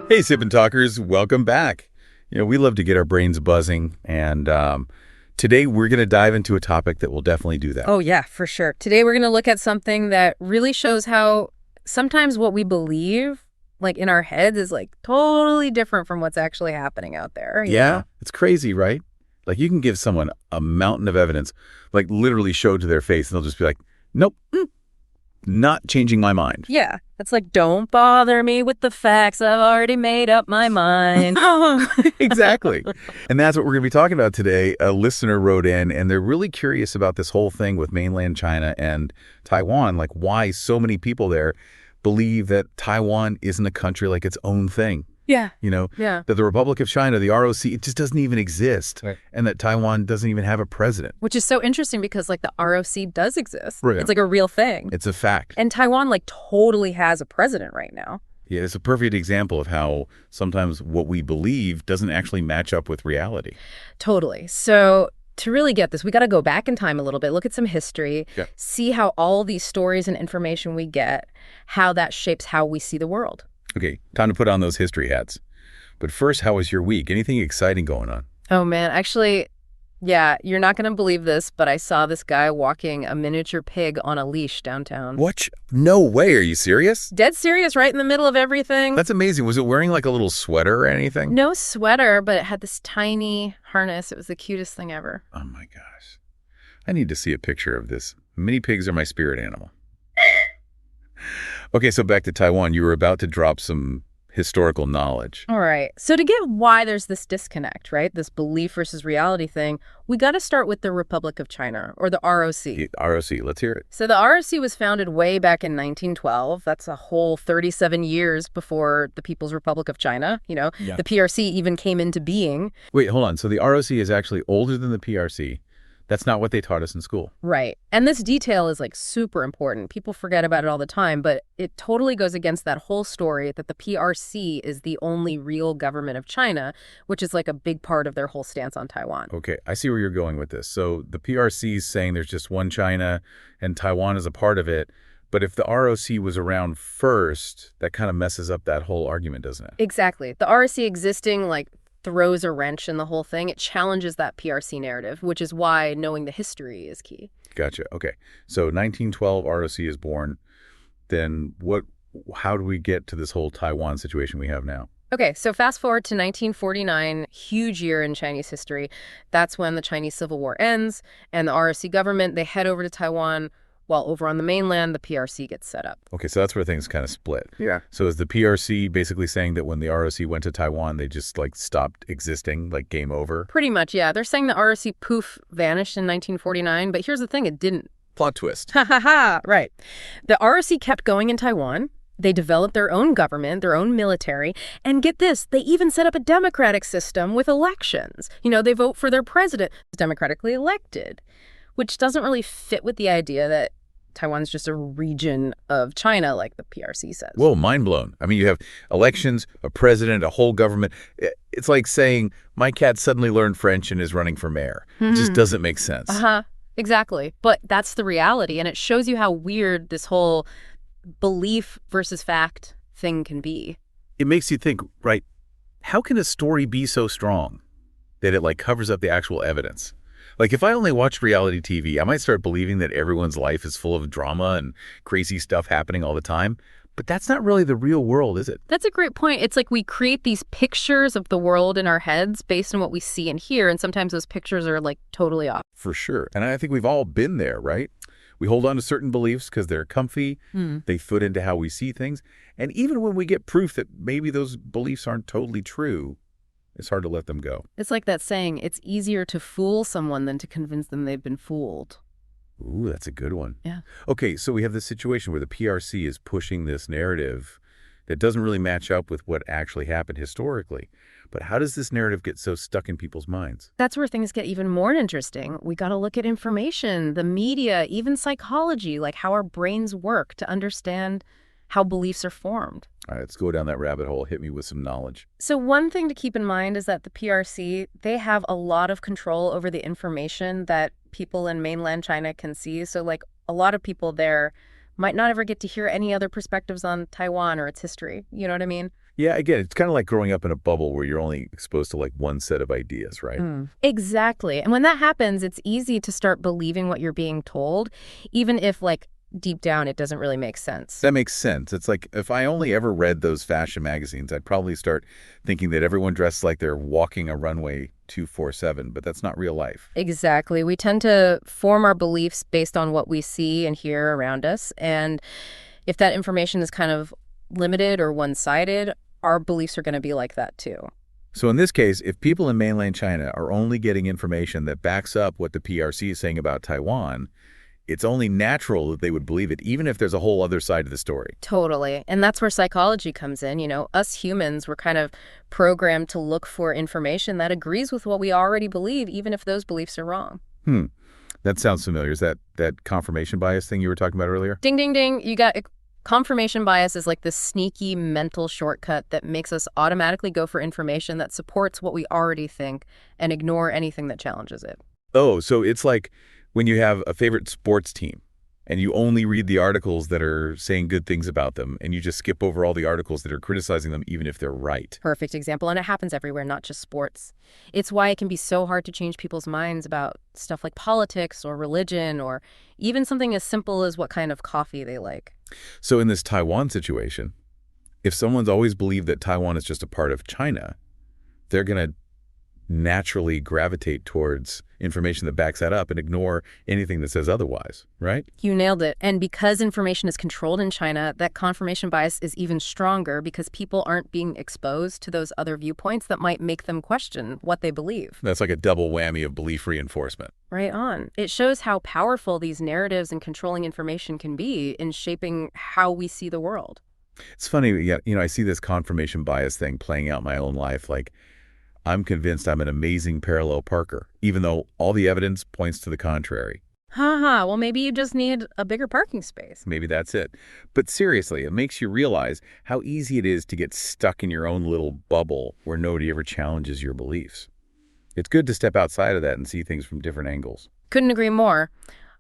Hey, Sip and Talkers, welcome back. We love to get our brains buzzing, and today we're going to dive into a topic that will definitely do that. Oh, yeah, for sure. Today we're going to look at something that really shows how sometimes what we believe, like in our heads, is like totally different from what's actually happening out there. Yeah, it's crazy, right? Like you can give someone a mountain of evidence, like literally show it to their face, and they'll just be like, nope, not changing my mind. Yeah, it's like, don't bother me with the facts. I've already made up my mind. Exactly. And that's what we're going to be talking about today. A listener wrote in, and they're really curious about this whole thing with mainland China and Taiwan, like why so many people there believe that Taiwan isn't a country like its own thing. Yeah. That the Republic of China, the ROC, it just doesn't even exist. Right. And that Taiwan doesn't even have a president. Which is so interesting because like the ROC does exist. Right. It's like a real thing. It's a fact. And Taiwan like totally has a president right now. Yeah, it's a perfect example of how sometimes what we believe doesn't actually match up with reality. Totally. So to really get this, we got to go back in time a little bit, look at some history, see how all these stories and information we get, how that shapes how we see the world. Okay, time to put on those history hats. But first, how was your week? Anything exciting going on? Oh, man. Actually, yeah, you're not going to believe this, but I saw this guy walking a miniature pig on a leash downtown. What? No way. Are you serious? Dead serious, right in the middle of everything. That's amazing. Was it wearing like a little sweater or anything? No sweater, but it had this tiny harness. It was the cutest thing ever. Oh, my gosh. I need to see a picture of this. Mini pigs are my spirit animal. Okay, so back to Taiwan. You were about to drop some historical knowledge. All right. So to get why there's this disconnect, right, this belief versus reality thing, we got to start with the Republic of China, or the ROC. The ROC, let's hear it. So the ROC was founded way back in 1912. That's a whole 37 years before the People's Republic of China. The PRC even came into being. Wait, hold on. So the ROC is actually older than the PRC. That's not what they taught us in school. Right. And this detail is like super important. People forget about it all the time, but it totally goes against that whole story that the PRC is the only real government of China, which is like a big part of their whole stance on Taiwan. Okay, I see where you're going with this. So the PRC is saying there's just one China and Taiwan is a part of it. But if the ROC was around first, that kind of messes up that whole argument, doesn't it? Exactly. The ROC existing like throws a wrench in the whole thing. It challenges that PRC narrative, which is why knowing the history is key. Gotcha. Okay. So 1912 ROC is born. Then how do we get to this whole Taiwan situation we have now? Okay, so fast forward to 1949, huge year in Chinese history. That's when the Chinese Civil War ends and the ROC government, they head over to Taiwan, while over on the mainland, the PRC gets set up. Okay, so that's where things kind of split. Yeah. So is the PRC basically saying that when the ROC went to Taiwan, they just like stopped existing, like game over? Pretty much, yeah. They're saying the ROC poof vanished in 1949, but here's the thing, it didn't. Plot twist. Ha ha ha, right. The ROC kept going in Taiwan. They developed their own government, their own military, and get this, they even set up a democratic system with elections. They vote for their president, democratically elected, which doesn't really fit with the idea that Taiwan's just a region of China, like the PRC says. Whoa, mind blown. I mean, you have elections, a president, a whole government. It's like saying my cat suddenly learned French and is running for mayor. It just doesn't make sense. Exactly. But that's the reality. And it shows you how weird this whole belief versus fact thing can be. It makes you think, right, how can a story be so strong that it like covers up the actual evidence? Like, if I only watched reality TV, I might start believing that everyone's life is full of drama and crazy stuff happening all the time. But that's not really the real world, is it? That's a great point. It's like we create these pictures of the world in our heads based on what we see and hear, and sometimes those pictures are, like, totally off. For sure. And I think we've all been there, right? We hold on to certain beliefs because they're comfy, they fit into how we see things. And even when we get proof that maybe those beliefs aren't totally true, it's hard to let them go. It's like that saying, it's easier to fool someone than to convince them they've been fooled. Ooh, that's a good one. Yeah. Okay, so we have this situation where the PRC is pushing this narrative that doesn't really match up with what actually happened historically. But how does this narrative get so stuck in people's minds? That's where things get even more interesting. We got to look at information, the media, even psychology, like how our brains work to understand how beliefs are formed. All right, let's go down that rabbit hole. Hit me with some knowledge. So one thing to keep in mind is that the PRC, they have a lot of control over the information that people in mainland China can see. So like a lot of people there might not ever get to hear any other perspectives on Taiwan or its history. You know what I mean? Yeah, again, it's kind of like growing up in a bubble where you're only exposed to like one set of ideas, right? Exactly. And when that happens, it's easy to start believing what you're being told, even if like deep down it doesn't really make sense. That makes sense. It's like if I only ever read those fashion magazines, I'd probably start thinking that everyone dressed like they're walking a runway 247, but that's not real life. Exactly. We tend to form our beliefs based on what we see and hear around us. And if that information is kind of limited or one-sided, our beliefs are going to be like that too. So in this case, if people in mainland China are only getting information that backs up what the PRC is saying about Taiwan, it's only natural that they would believe it, even if there's a whole other side to the story. Totally. And that's where psychology comes in. You know, us humans, we're kind of programmed to look for information that agrees with what we already believe, even if those beliefs are wrong. That sounds familiar. Is that confirmation bias thing you were talking about earlier? Ding, ding, ding. You got it. Confirmation bias is like this sneaky mental shortcut that makes us automatically go for information that supports what we already think and ignore anything that challenges it. Oh, so it's like when you have a favorite sports team and you only read the articles that are saying good things about them and you just skip over all the articles that are criticizing them even if they're right. Perfect example. And it happens everywhere, not just sports. It's why it can be so hard to change people's minds about stuff like politics or religion or even something as simple as what kind of coffee they like. So in this Taiwan situation, if someone's always believed that Taiwan is just a part of China, they're going to naturally gravitate towards information that backs that up and ignore anything that says otherwise, right? You nailed it. And because information is controlled in China, that confirmation bias is even stronger because people aren't being exposed to those other viewpoints that might make them question what they believe. That's like a double whammy of belief reinforcement. Right on. It shows how powerful these narratives and controlling information can be in shaping how we see the world. It's funny, I see this confirmation bias thing playing out in my own life. Like, I'm convinced I'm an amazing parallel parker, even though all the evidence points to the contrary. Well, maybe you just need a bigger parking space. Maybe that's it. But seriously, it makes you realize how easy it is to get stuck in your own little bubble where nobody ever challenges your beliefs. It's good to step outside of that and see things from different angles. Couldn't agree more.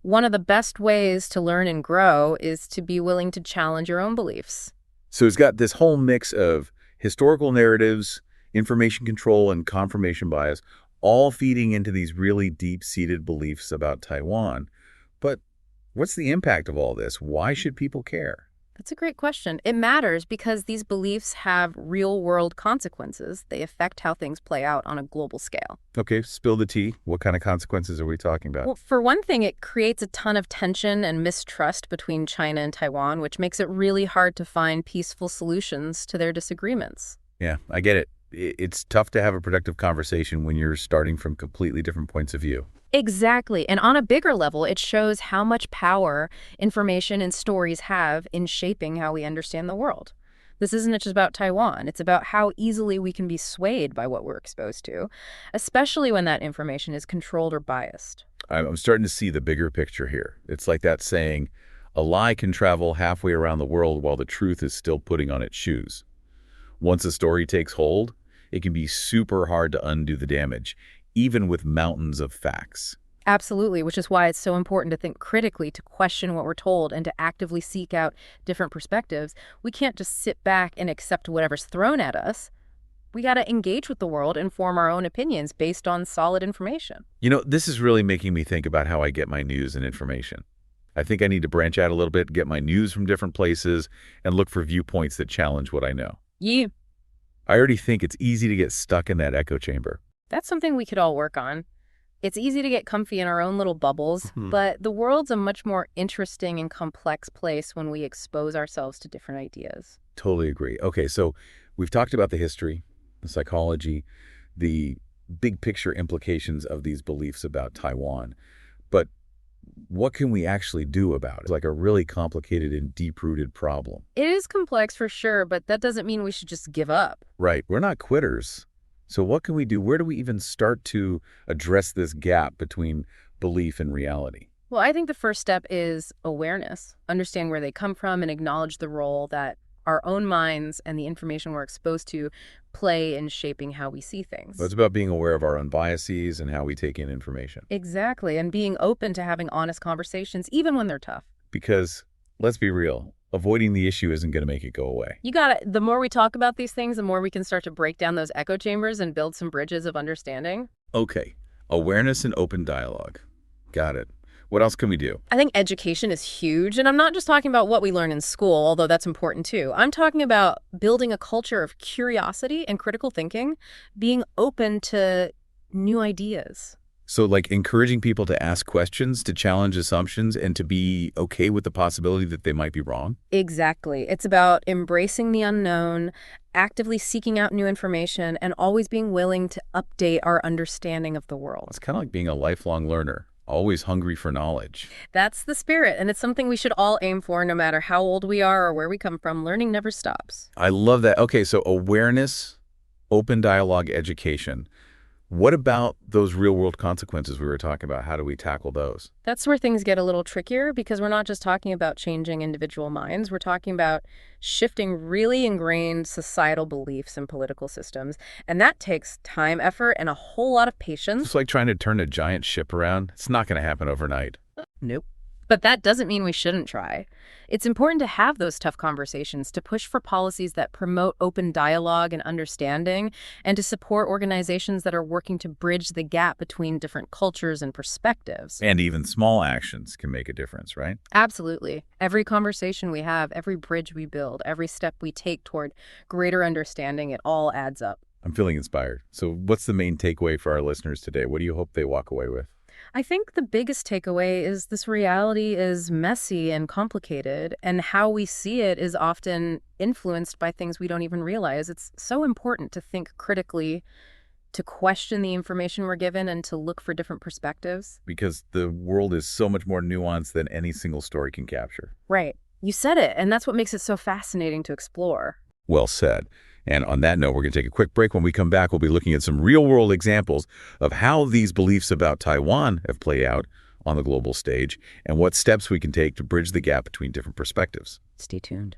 One of the best ways to learn and grow is to be willing to challenge your own beliefs. So it's got this whole mix of historical narratives, information control, and confirmation bias, all feeding into these really deep-seated beliefs about Taiwan. But what's the impact of all this? Why should people care? That's a great question. It matters because these beliefs have real-world consequences. They affect how things play out on a global scale. Okay, spill the tea. What kind of consequences are we talking about? Well, for one thing, it creates a ton of tension and mistrust between China and Taiwan, which makes it really hard to find peaceful solutions to their disagreements. Yeah, I get it. It's tough to have a productive conversation when you're starting from completely different points of view. Exactly. And on a bigger level, it shows how much power information and stories have in shaping how we understand the world. This isn't just about Taiwan. It's about how easily we can be swayed by what we're exposed to, especially when that information is controlled or biased. I'm starting to see the bigger picture here. It's like that saying, a lie can travel halfway around the world while the truth is still putting on its shoes. Once a story takes hold, it can be super hard to undo the damage, even with mountains of facts. Absolutely, which is why it's so important to think critically, to question what we're told, and to actively seek out different perspectives. We can't just sit back and accept whatever's thrown at us. We got to engage with the world and form our own opinions based on solid information. This is really making me think about how I get my news and information. I think I need to branch out a little bit, get my news from different places, and look for viewpoints that challenge what I know. Yeah. I already think it's easy to get stuck in that echo chamber. That's something we could all work on. It's easy to get comfy in our own little bubbles, but the world's a much more interesting and complex place when we expose ourselves to different ideas. Totally agree. Okay, so we've talked about the history, the psychology, the big picture implications of these beliefs about Taiwan. But what can we actually do about it? It's like a really complicated and deep-rooted problem. It is complex for sure, but that doesn't mean we should just give up. Right. We're not quitters. So what can we do? Where do we even start to address this gap between belief and reality? Well, I think the first step is awareness. Understand where they come from and acknowledge the role that our own minds and the information we're exposed to play in shaping how we see things. Well, it's about being aware of our own biases and how we take in information. Exactly, and being open to having honest conversations, even when they're tough. Because, let's be real, avoiding the issue isn't going to make it go away. You got it. The more we talk about these things, the more we can start to break down those echo chambers and build some bridges of understanding. Okay. Awareness and open dialogue. Got it. What else can we do? I think education is huge, and I'm not just talking about what we learn in school, although that's important too. I'm talking about building a culture of curiosity and critical thinking, being open to new ideas. So like encouraging people to ask questions, to challenge assumptions, and to be okay with the possibility that they might be wrong? Exactly. It's about embracing the unknown, actively seeking out new information, and always being willing to update our understanding of the world. It's kind of like being a lifelong learner, always hungry for knowledge. That's the spirit, and it's something we should all aim for no matter how old we are or where we come from. Learning never stops. I love that. Okay, so awareness, open dialogue, education. What about those real-world consequences we were talking about? How do we tackle those? That's where things get a little trickier because we're not just talking about changing individual minds. We're talking about shifting really ingrained societal beliefs and political systems. And that takes time, effort, and a whole lot of patience. It's like trying to turn a giant ship around. It's not going to happen overnight. Nope. But that doesn't mean we shouldn't try. It's important to have those tough conversations, to push for policies that promote open dialogue and understanding, and to support organizations that are working to bridge the gap between different cultures and perspectives. And even small actions can make a difference, right? Absolutely. Every conversation we have, every bridge we build, every step we take toward greater understanding, it all adds up. I'm feeling inspired. So what's the main takeaway for our listeners today? What do you hope they walk away with? I think the biggest takeaway is this reality is messy and complicated, and how we see it is often influenced by things we don't even realize. It's so important to think critically, to question the information we're given, and to look for different perspectives. Because the world is so much more nuanced than any single story can capture. Right. You said it, and that's what makes it so fascinating to explore. Well said. And on that note, we're going to take a quick break. When we come back, we'll be looking at some real-world examples of how these beliefs about Taiwan have played out on the global stage and what steps we can take to bridge the gap between different perspectives. Stay tuned.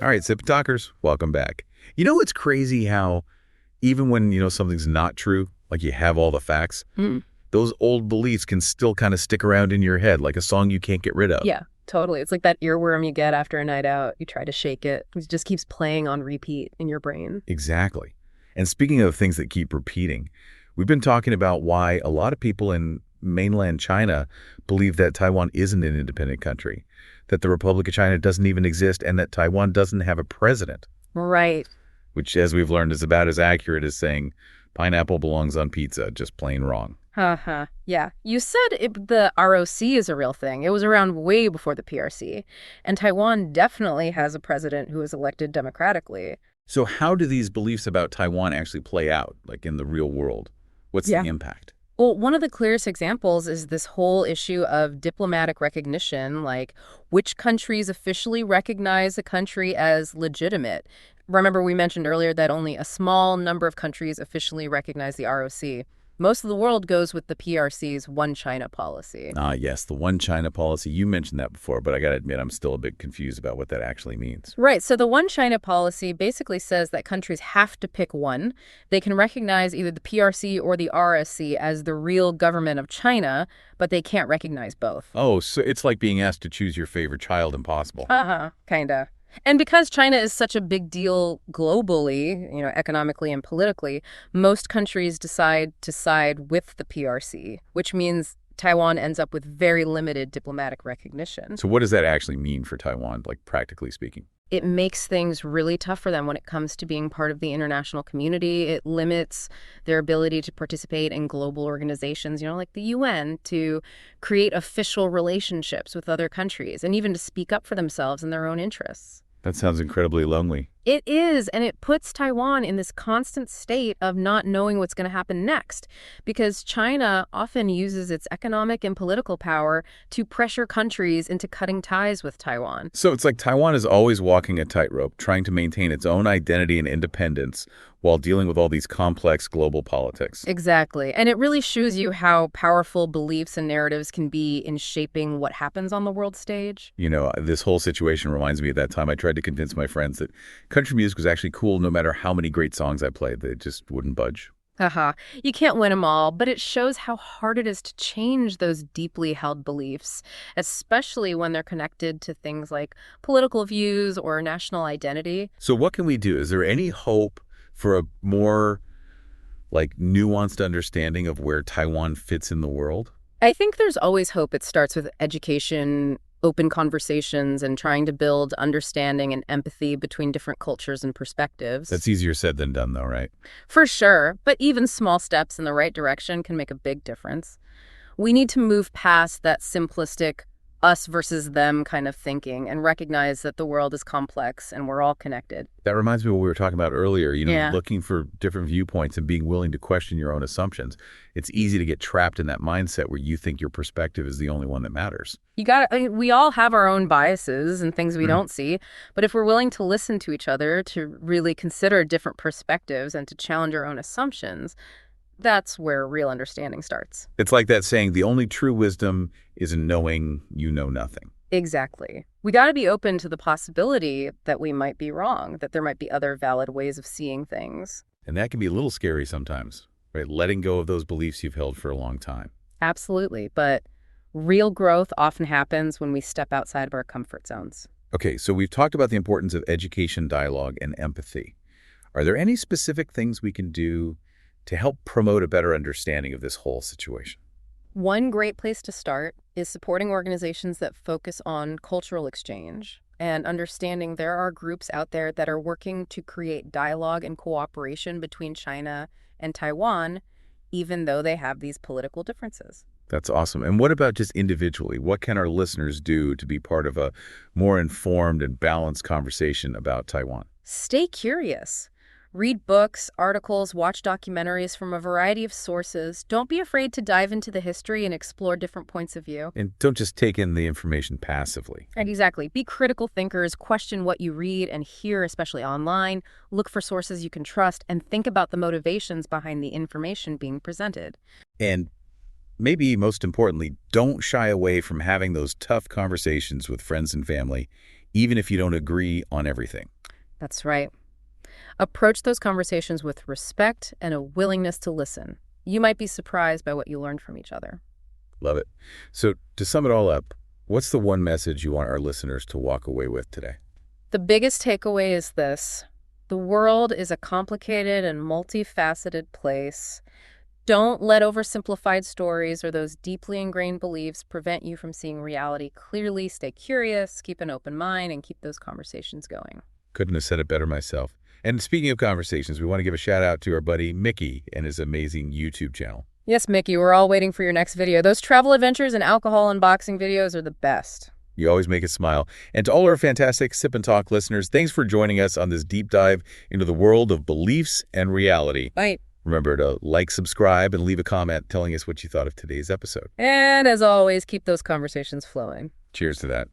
All right, Sip&Talkers, welcome back. You know, it's crazy how even when, something's not true, like you have all the facts, those old beliefs can still kind of stick around in your head, like a song you can't get rid of. Yeah. Totally. It's like that earworm you get after a night out. You try to shake it. It just keeps playing on repeat in your brain. Exactly. And speaking of things that keep repeating, we've been talking about why a lot of people in mainland China believe that Taiwan isn't an independent country, that the Republic of China doesn't even exist, and that Taiwan doesn't have a president. Right. Which, as we've learned, is about as accurate as saying pineapple belongs on pizza, just plain wrong. Yeah. You said the ROC is a real thing. It was around way before the PRC. And Taiwan definitely has a president who was elected democratically. So how do these beliefs about Taiwan actually play out, like in the real world? What's the impact? Well, one of the clearest examples is this whole issue of diplomatic recognition, like which countries officially recognize a country as legitimate. Remember, we mentioned earlier that only a small number of countries officially recognize the ROC. Most of the world goes with the PRC's One China policy. Yes, the One China policy. You mentioned that before, but I got to admit, I'm still a bit confused about what that actually means. Right. So the One China policy basically says that countries have to pick one. They can recognize either the PRC or the RSC as the real government of China, but they can't recognize both. Oh, so it's like being asked to choose your favorite child impossible. Kinda. And because China is such a big deal globally, economically and politically, most countries decide to side with the PRC, which means Taiwan ends up with very limited diplomatic recognition. So what does that actually mean for Taiwan, like practically speaking? It makes things really tough for them when it comes to being part of the international community. It limits their ability to participate in global organizations, like the UN, to create official relationships with other countries, and even to speak up for themselves and their own interests. That sounds incredibly lonely. It is, and it puts Taiwan in this constant state of not knowing what's going to happen next, because China often uses its economic and political power to pressure countries into cutting ties with Taiwan. So it's like Taiwan is always walking a tightrope, trying to maintain its own identity and independence while dealing with all these complex global politics. Exactly. And it really shows you how powerful beliefs and narratives can be in shaping what happens on the world stage. This whole situation reminds me of that time I tried to convince my friends that country music was actually cool no matter how many great songs I played. They just wouldn't budge. Haha, you can't win them all, but it shows how hard it is to change those deeply held beliefs, especially when they're connected to things like political views or national identity. So what can we do? Is there any hope for a more nuanced understanding of where Taiwan fits in the world? I think there's always hope. It starts with education, open conversations, and trying to build understanding and empathy between different cultures and perspectives. That's easier said than done, though, right? For sure, but even small steps in the right direction can make a big difference. We need to move past that simplistic us versus them kind of thinking and recognize that the world is complex and we're all connected. That reminds me of what we were talking about earlier, Yeah. looking for different viewpoints and being willing to question your own assumptions. It's easy to get trapped in that mindset where you think your perspective is the only one that matters. We all have our own biases and things we don't see, but if we're willing to listen to each other, to really consider different perspectives and to challenge our own assumptions, that's where real understanding starts. It's like that saying, the only true wisdom is in knowing you know nothing. Exactly. We got to be open to the possibility that we might be wrong, that there might be other valid ways of seeing things. And that can be a little scary sometimes, right? Letting go of those beliefs you've held for a long time. Absolutely. But real growth often happens when we step outside of our comfort zones. Okay, so we've talked about the importance of education, dialogue, and empathy. Are there any specific things we can do to help promote a better understanding of this whole situation? One great place to start is supporting organizations that focus on cultural exchange and understanding there are groups out there that are working to create dialogue and cooperation between China and Taiwan, even though they have these political differences. That's awesome. And what about just individually? What can our listeners do to be part of a more informed and balanced conversation about Taiwan? Stay curious. Read books, articles, watch documentaries from a variety of sources. Don't be afraid to dive into the history and explore different points of view. And don't just take in the information passively. Exactly. Be critical thinkers, question what you read and hear, especially online. Look for sources you can trust, and think about the motivations behind the information being presented. And maybe most importantly, don't shy away from having those tough conversations with friends and family, even if you don't agree on everything. That's right. Approach those conversations with respect and a willingness to listen. You might be surprised by what you learn from each other. Love it. So to sum it all up, what's the one message you want our listeners to walk away with today? The biggest takeaway is this: the world is a complicated and multifaceted place. Don't let oversimplified stories or those deeply ingrained beliefs prevent you from seeing reality clearly. Stay curious, keep an open mind, and keep those conversations going. Couldn't have said it better myself. And speaking of conversations, we want to give a shout out to our buddy Micky and his amazing YouTube channel. Yes, Micky, we're all waiting for your next video. Those travel adventures and alcohol unboxing videos are the best. You always make us smile. And to all our fantastic Sip and Talk listeners, thanks for joining us on this deep dive into the world of beliefs and reality. Right. Remember to like, subscribe, and leave a comment telling us what you thought of today's episode. And as always, keep those conversations flowing. Cheers to that.